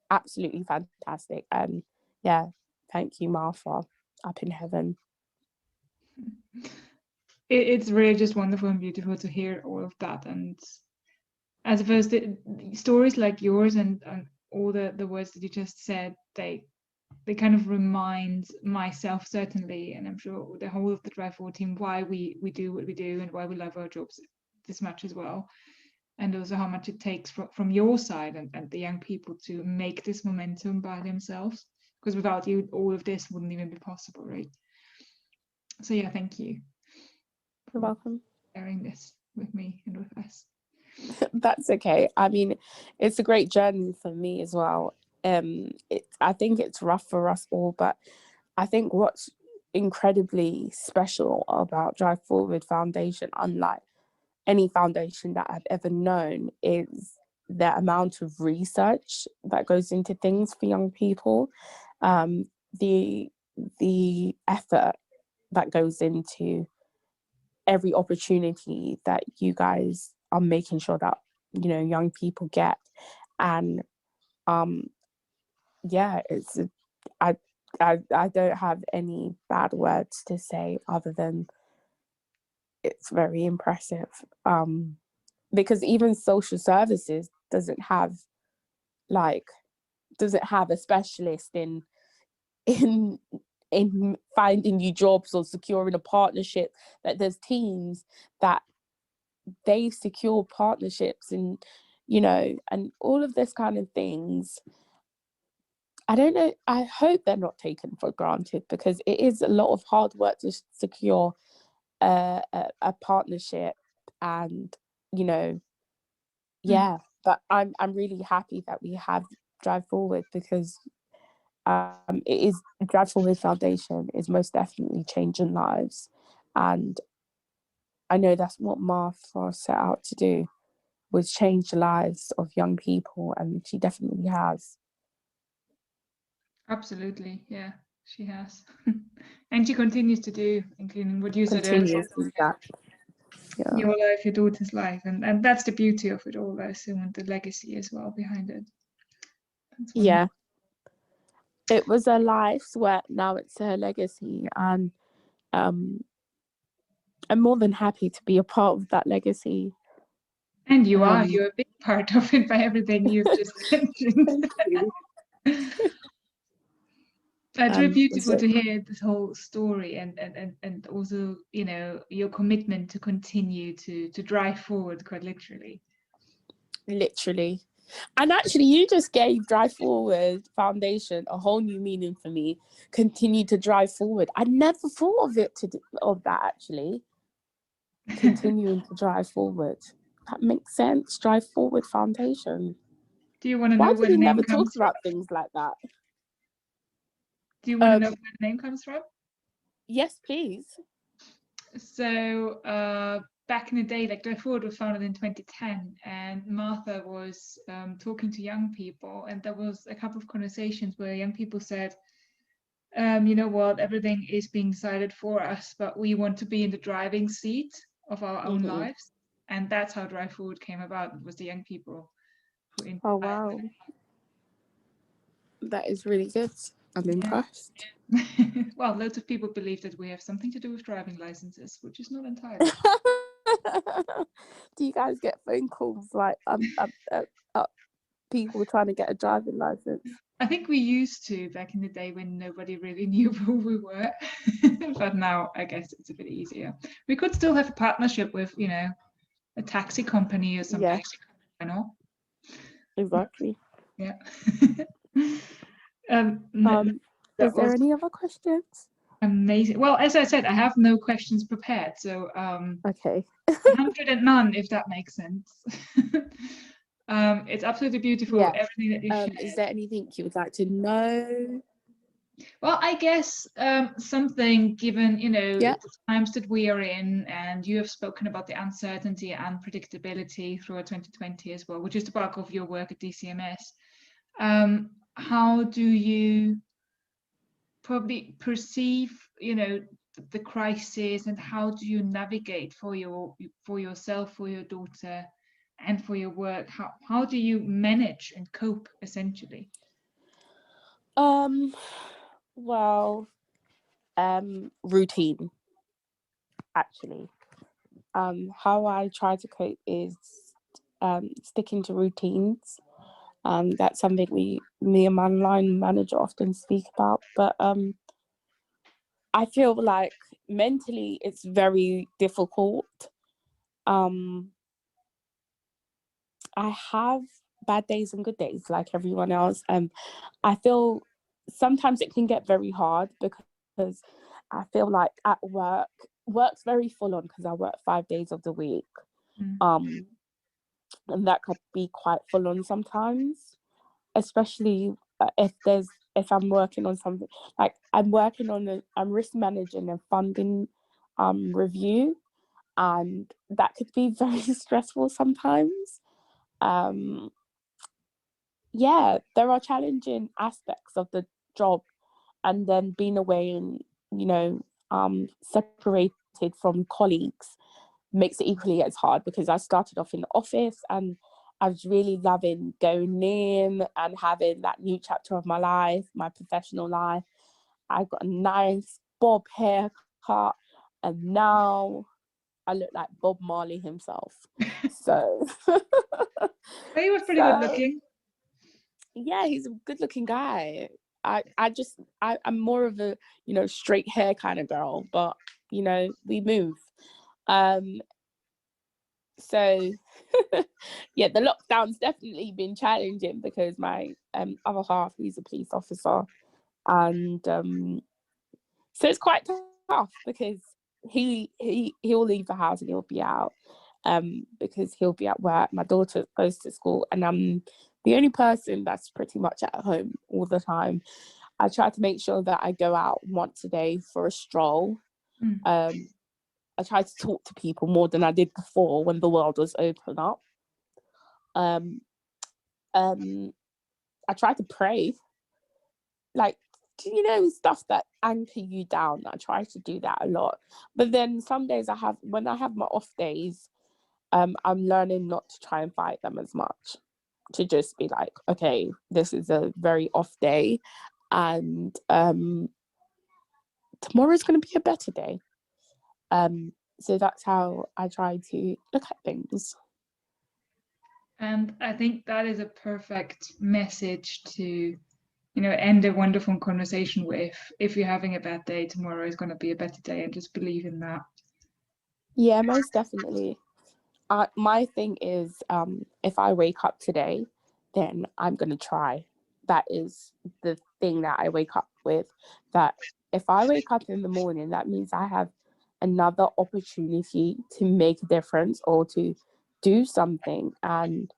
Absolutely fantastic. And yeah, thank you, Martha, up in heaven. It's really just wonderful and beautiful to hear all of that. And I suppose the stories like yours and all the words that you just said, they kind of remind myself, certainly, and I'm sure the whole of the Drive Forward team, why we do what we do and why we love our jobs this much as well. And also how much it takes from your side and the young people to make this momentum by themselves. Because without you, all of this wouldn't even be possible, right? So yeah, thank you. You're welcome. Sharing this with me and with us. That's okay. I mean, it's a great journey for me as well. I think it's rough for us all, but I think what's incredibly special about Drive Forward Foundation, unlike any foundation that I've ever known, is the amount of research that goes into things for young people, the effort that goes into every opportunity that you guys are making sure that young people get. And yeah, I I don't have any bad words to say other than it's very impressive. Because even social services doesn't have a specialist in in finding you jobs or securing a partnership. That there's teams that they secure partnerships and and all of this kind of things. I don't know, I hope they're not taken for granted, because it is a lot of hard work to secure a partnership. And yeah, but I'm really happy that we have Drive Forward, because it is Drive Forward Foundation is most definitely changing lives, and I know that's what Martha set out to do, was change the lives of young people, and she definitely has. Absolutely, yeah, she has. And she continues to do, including what you said earlier. Continues with that. Yeah. Your life, your daughter's life, and that's the beauty of it all, I assume, and the legacy as well behind it. Yeah. It was her life's work, now it's her legacy, and I'm more than happy to be a part of that legacy. And you're a big part of it by everything you've just mentioned. It's really beautiful to hear this whole story, and also your commitment to continue to drive forward, quite literally. And actually, you just gave Drive Forward Foundation a whole new meaning for me. Continue to drive forward. I never thought of that actually. Continuing to drive forward. That makes sense. Drive Forward Foundation. Do you want to know where the name comes from? Why do we never talk about things like that? Do you want to know where the name comes from? Yes, please. So back in the day, like Drive Forward was founded in 2010, and Martha was talking to young people, and there was a couple of conversations where young people said, you know what, everything is being decided for us, but we want to be in the driving seat of our own lives. And that's how Drive Forward came about. It was the young people who Oh, wow. That is really good. I'm impressed. Well, loads of people believe that we have something to do with driving licenses, which is not entirely. Do you guys get phone calls like people trying to get a driving license? I think we used to back in the day when nobody really knew who we were. But now I guess it's a bit easier. We could still have a partnership with, a taxi company or something. Yes. I know. Exactly. Yeah. Is there any other questions? Amazing. Well, as I said, I have no questions prepared, so okay. 100 and none, if that makes sense. It's absolutely beautiful, everything that you shared. Is there anything you would like to know? Well, I guess something, given the times that we are in, and you have spoken about the uncertainty and predictability throughout 2020 as well, which is the bulk of your work at DCMS. How do you probably perceive, the crisis, and how do you navigate for yourself, for your daughter, and for your work? How do you manage and cope, essentially? Well, routine, actually. How I try to cope is sticking to routines. That's something me and my line manager often speak about. But I feel like mentally it's very difficult. I have bad days and good days like everyone else. I feel sometimes it can get very hard because I feel like at work's very full on because I work 5 days of the week. and that could be quite full on sometimes, especially if I'm working on something, like I'm risk managing a funding review, and that could be very stressful sometimes. Yeah, there are challenging aspects of the job, and then being away and, separated from colleagues makes it equally as hard, because I started off in the office and I was really loving going in and having that new chapter of my life, my professional life. I got a nice bob haircut, and now I look like Bob Marley himself. So, He was pretty good so looking. yeah, he's a good looking guy. I'm more of a, straight hair kind of girl, but we move. So yeah, the lockdown's definitely been challenging, because my other half, he's a police officer, and so it's quite tough, because he'll leave the house and he'll be out, because he'll be at work. My daughter goes to school, and I'm the only person that's pretty much at home all the time. I try to make sure that I go out once a day for a stroll. I try to talk to people more than I did before, when the world was open up. Um, I try to pray, like, stuff that anchor you down. I try to do that a lot. But then some days when I have my off days, I'm learning not to try and fight them as much. To just be like, okay, this is a very off day, and tomorrow's going to be a better day. So that's how I try to look at things. And I think that is a perfect message to, end a wonderful conversation with. If you're having a bad day, tomorrow is going to be a better day, and just believe in that. Yeah, most definitely. My thing is, if I wake up today, then I'm going to try. That is the thing that I wake up with, that if I wake up in the morning, that means I have another opportunity to make a difference or to do something. And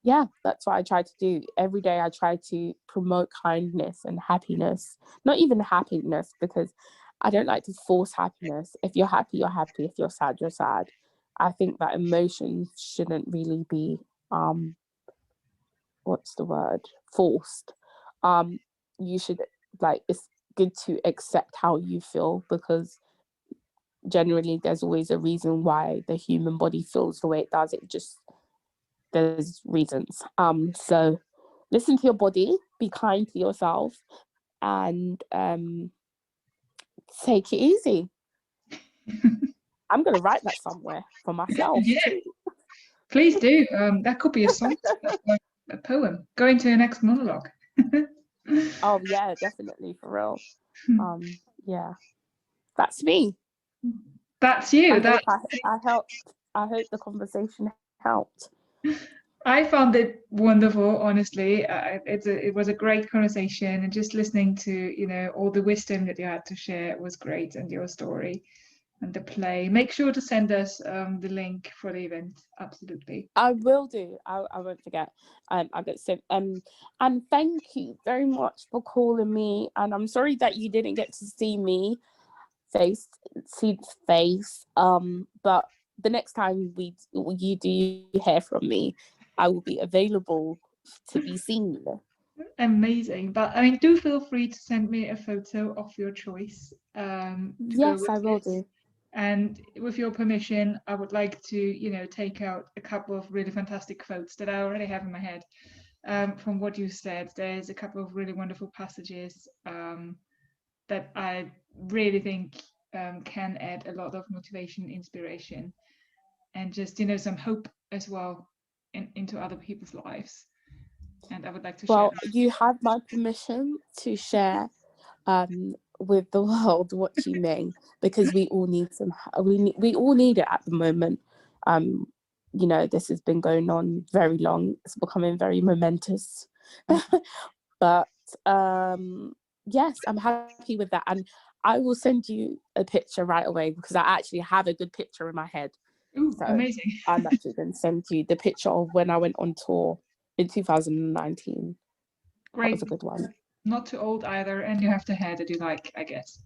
yeah, that's what I try to do. Every day I try to promote kindness and happiness. Not even happiness, because I don't like to force happiness. If you're happy, you're happy. If you're sad, you're sad. I think that emotions shouldn't really be what's the word? Forced. You should, like, it's good to accept how you feel, because generally there's always a reason why the human body feels the way it does. There's reasons. So listen to your body, be kind to yourself, and take it easy. I'm gonna write that somewhere for myself too. Please do. That could be a song, a poem. Go into your next monologue. Oh yeah, definitely, for real. Yeah, that's me. That's you. I helped. I hope the conversation helped. I found it wonderful, honestly. It was a great conversation, and just listening to all the wisdom that you had to share was great, and your story and the play. Make sure to send us the link for the event. Absolutely. I will do. I won't forget. I get sent. And thank you very much for calling me. And I'm sorry that you didn't get to see me face to face. But the next time you do hear from me, I will be available to be seen. Amazing. But I mean, do feel free to send me a photo of your choice to go Yes, with I will this. do. And with your permission, I would like to, take out a couple of really fantastic quotes that I already have in my head. From what you said, there's a couple of really wonderful passages that I really think can add a lot of motivation, inspiration, and just some hope as well into other people's lives. And I would like to share. Well, you have my permission to share with the world what you mean, because we all need we all need it at the moment. This has been going on very long. It's becoming very momentous. But yes, I'm happy with that, and I will send you a picture right away, because I actually have a good picture in my head. Ooh, So amazing. I'm actually going to send you the picture of when I went on tour in 2019. That was Great. a good one. Not too old either, and you have the hair that you like, I guess.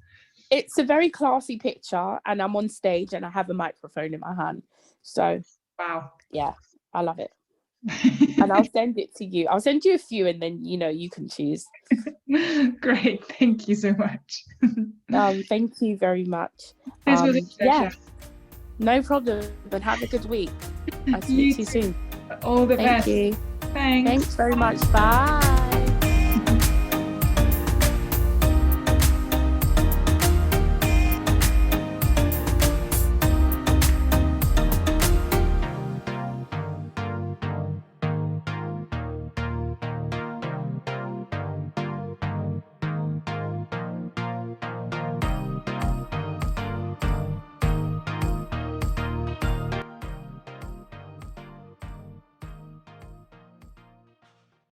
It's a very classy picture, and I'm on stage and I have a microphone in my hand. So Wow. yeah, I love it. And I'll send it to you. I'll send you a few, and then you can choose. Great. Thank you so much. Thank you very much. This was a Yeah, pleasure. no problem. But have a good week. I'll speak to you soon. All the Thank best. you. Thanks. Thanks very much. Bye.